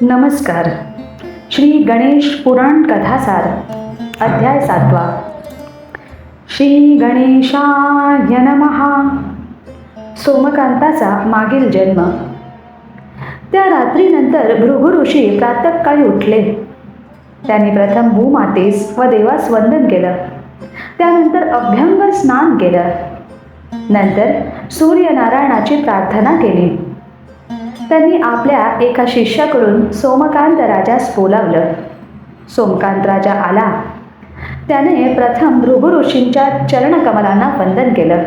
नमस्कार. श्री गणेश पुराण कथासार अध्याय 7. श्री गणेशाय नमः. सोमकांताचा मागील जन्म. त्या रात्रीनंतर भृगु ऋषी प्रातःकाळी उठले. त्यांनी प्रथम भूमातेस व देवास वंदन केलं. त्यानंतर अभ्यंग स्नान केलं. नंतर सूर्यनारायणाची प्रार्थना केली. त्यांनी आपल्या एका शिष्याकडून सोमकांत राजास बोलावलं. सोमकांत राजा आला. त्याने प्रथम भृगु ऋषींच्या चरणकमलांना वंदन केलं.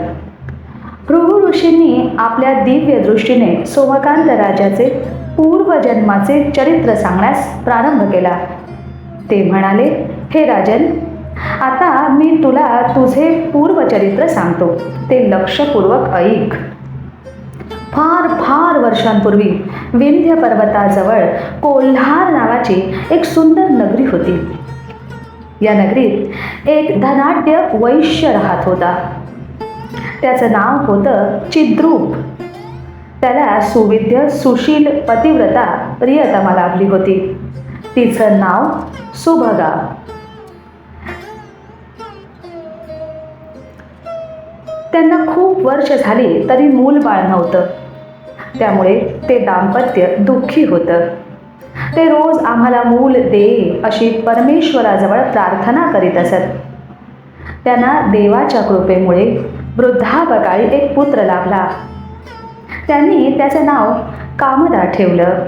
भृगु ऋषींनी आपल्या दिव्य दृष्टीने सोमकांत राजाचे पूर्वजन्माचे चरित्र सांगण्यास प्रारंभ केला. ते म्हणाले, हे राजन, आता मी तुला तुझे पूर्वचरित्र सांगतो, ते लक्षपूर्वक ऐक. फार फार वर्षांपूर्वी विंध्य पर्वताजवळ कोल्हार नावाची एक सुंदर नगरी होती. या नगरीत एक धनाढ्य वैश्य राहत होता. त्याचं नाव होतं चिद्रूप. त्याला सुविद्य सुशील पतिव्रता प्रियतमा लाभली होती. तिचं नाव सुभगा. त्यांना खूप वर्ष झाली तरी मूलबाळ नव्हतं. त्यामुळे ते दाम्पत्य दुःखी होतं. ते रोज आम्हाला मूल दे अशी परमेश्वराजवळ प्रार्थना करीत असत. त्यांना देवाच्या कृपेमुळे वृद्धापकाळी एक पुत्र लाभला. त्यांनी त्याचे नाव कामदा ठेवलं.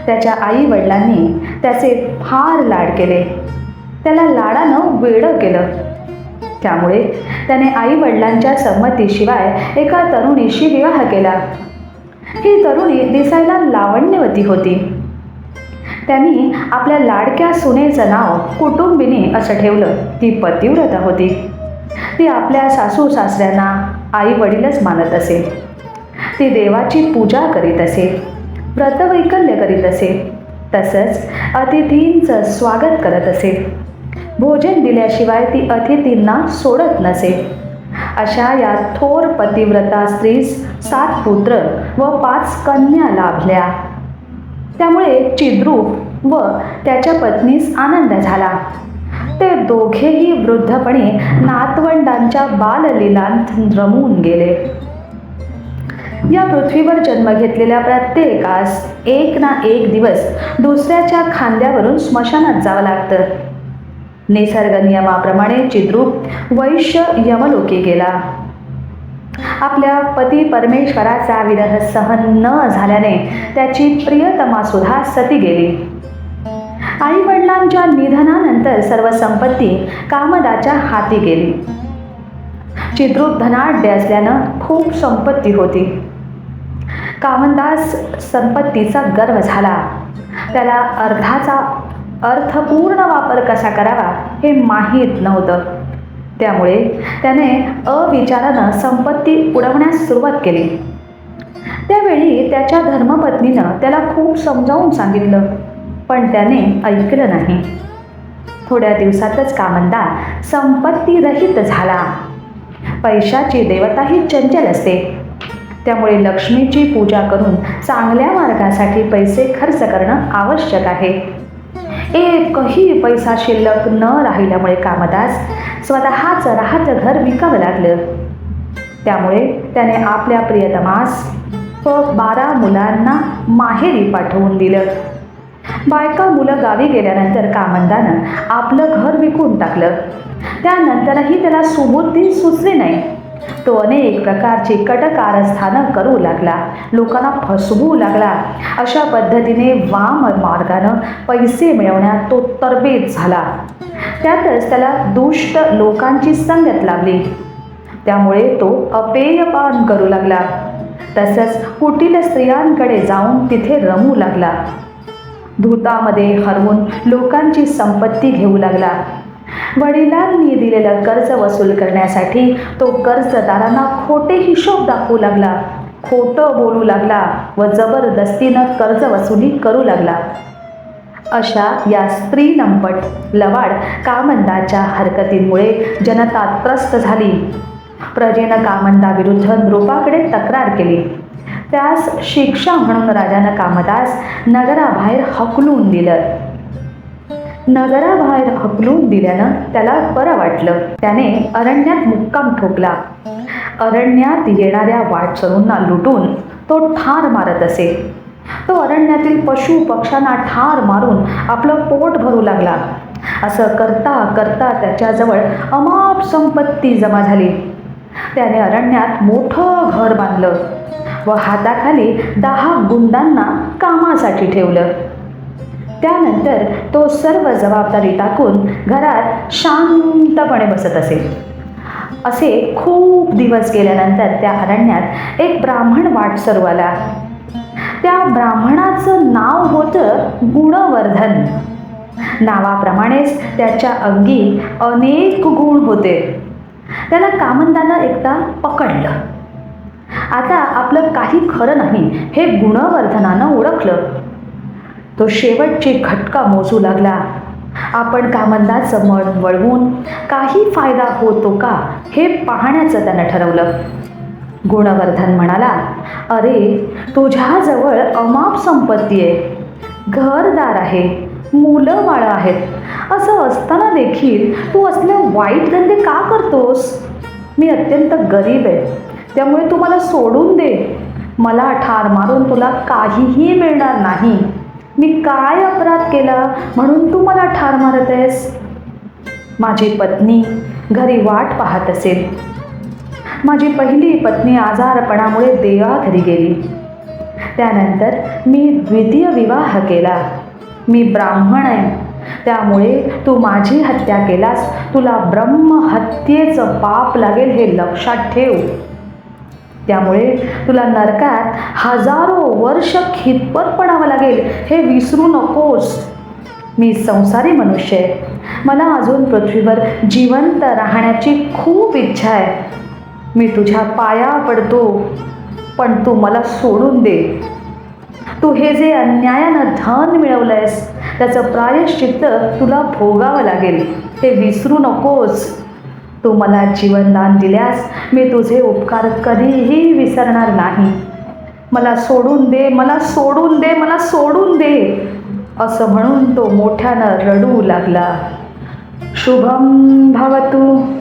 त्याच्या आई वडिलांनी त्याचे फार लाड केले. त्याला लाडानं वेडं केलं. त्यामुळे त्याने आई वडिलांच्या संमतीशिवाय एका तरुणीशी विवाह केला. ही तरुणी दिसायला लावण्यवती होती. त्यांनी आपल्या लाडक्या सुनेचं नाव कुटुंबिनी असं ठेवलं. ती पतिव्रता होती. ती आपल्या सासू सासऱ्यांना आई वडीलच मानत असे. ती देवाची पूजा करीत असे, व्रतवैकल्य करीत असे, तसंच अतिथींचं स्वागत करत असे. भोजन दिल्याशिवाय ती अतिथींना सोडत नसे. अशा या थोर पतिव्रता स्त्रीस 7 पुत्र व 5 कन्या लाभल्या. त्यामुळे चिद्रूप व त्याच्या पत्नीस आनंद झाला. ते दोघेही वृद्धपणी नातवंडांच्या बाललीलांत रमून गेले. या पृथ्वीवर जन्म घेतलेल्या प्रत्येकास एक ना एक दिवस दुसऱ्याच्या खांद्यावरून स्मशानात जावं लागतं. निसर्ग नियमाप्रमाणे चिद्रूप वैश्य यमलोकी गेला. आपल्या पती परमेश्वराचा विरह सहन न झाल्याने त्याची प्रियतमा सुद्धा सती गेली. आई वडिलांच्या निधनानंतर सर्व संपत्ती कामदाच्या हाती गेली. चिद्रूप धनाढ्य असल्यानं खूप संपत्ती होती. कामदास संपत्तीचा गर्व झाला. त्याला अर्थपूर्ण वापर कसा करावा हे माहीत नव्हतं. त्यामुळे त्याने अविचारानं संपत्ती उडवण्यास सुरुवात केली. त्यावेळी त्याच्या धर्मपत्नीनं त्याला खूप समजावून सांगितलं, पण त्याने ऐकलं नाही. थोड्या दिवसातच कामंदा संपत्तीरहित झाला. पैशाची देवताही चंचल असते. त्यामुळे लक्ष्मीची पूजा करून चांगल्या मार्गासाठी पैसे खर्च करणं आवश्यक आहे. एकही पैसा शिल्लक न राहिल्यामुळे कामदास स्वतःचं राहतं घर विकावं लागलं. त्यामुळे त्याने आपल्या प्रियतमास व 12 मुलांना माहेरी पाठवून दिलं. बायका मुलं गावी गेल्यानंतर कामंदानं आपलं घर विकून टाकलं. त्यानंतरही त्याला सुबुद्धी सुचली नाही. तो अनेक प्रकारची कटकारस्थानं करू लागला. लोकांना फसवू लागला. अशा पद्धतीने वाम मार्गानं पैसे मिळवण्यात तो तरबेज झाला. त्यातच त्याला दुष्ट लोकांची संगत लाभली. त्यामुळे तो अपेयपान करू लागला. तसंच कुटील स्त्रियांकडे जाऊन तिथे रमू लागला. धूतामध्ये हरवून लोकांची संपत्ती घेऊ लागला. वडिलांनी दिलेलं कर्ज वसूल करण्यासाठी तो कर्जदारांना खोटे हिशोब दाखवू लागला. खोटं बोलू लागला व जबरदस्तीनं कर्ज वसुली करू लागला. अशा या स्त्रीलंपट लवाड कामंदाच्या हरकतींमुळे जनता त्रस्त झाली. प्रजेनं कामंदाविरुद्ध नृपाकडे तक्रार केली. त्यास शिक्षा म्हणून राजानं कामदास नगराबाहेर हकलून दिलं. नगराबाहेर हकलून दिल्यानं त्याला बरं वाटलं. त्याने अरण्यात मुक्काम ठोकला. अरण्यात येणाऱ्या वाटसरूंना लुटून तो ठार मारत असे. तो अरण्यातील पशु पक्ष्यांना ठार मारून आपलं पोट भरू लागला. असं करता करता त्याच्याजवळ अमाप संपत्ती जमा झाली. त्याने अरण्यात मोठं घर बांधलं व हाताखाली 10 गुंडांना कामासाठी ठेवलं. त्यानंतर तो सर्व जबाबदारी टाकून घरात शांतपणे बसत असे. असे खूप दिवस गेल्यानंतर त्या अरण्यात एक ब्राह्मण वाटसरू आला. त्या ब्राह्मणाचं नाव होतं गुणवर्धन. नावाप्रमाणेच त्याच्या अंगी अनेक गुण होते. त्याला कामंदानं एकदा पकडलं. आता आपलं काही खरं नाही हे गुणवर्धनानं ओळखलं. तो शेवटची घटका मोजू लागला. आपण कामंदाचं मन वळवून काही फायदा होतो का हे पाहण्याचं त्यानं ठरवलं. गुणवर्धन म्हणाला, अरे तुझ्याजवळ अमाप संपत्ती आहे, घरदार आहे, मुलं बाळं आहेत. असं असताना देखील तू असले वाईट धंदे का करतोस? मी अत्यंत गरीब आहे, त्यामुळे तू मला सोडून दे. मला ठार मारून तुला काहीही मिळणार नाही. मी काय अपराध केला म्हणून तू मला ठार मारत आहेस? माझी पत्नी घरी वाट पाहत असेल. माझी पहिली पत्नी आजारपणामुळे देवाघरी गेली. त्यानंतर मी द्वितीय विवाह केला. मी ब्राह्मण आहे, त्यामुळे तू माझी हत्या केलास तुला ब्रह्महत्येचं पाप लागेल हे लक्षात ठेव. त्यामुळे तुला नरकात हजारो वर्ष खितपत पडावं लागेल हे विसरू नकोस. मी संसारी मनुष्य आहे. मला अजून पृथ्वीवर जिवंत राहण्याची खूप इच्छा आहे. मी तुझ्या पाया पडतो, पण तू मला सोडून दे. तू हे जे अन्यायानं धन मिळवलंयस त्याचं प्रायश्चित्त तुला भोगावं लागेल हे विसरू नकोस. तू मला जीवनदान दिल्यास मी तुझे उपकार कधीही विसरणार नाही. मला सोडून दे, मला सोडून दे, मला सोडून दे असं म्हणून तो मोठ्यानं रडू लागला. शुभम भवतु.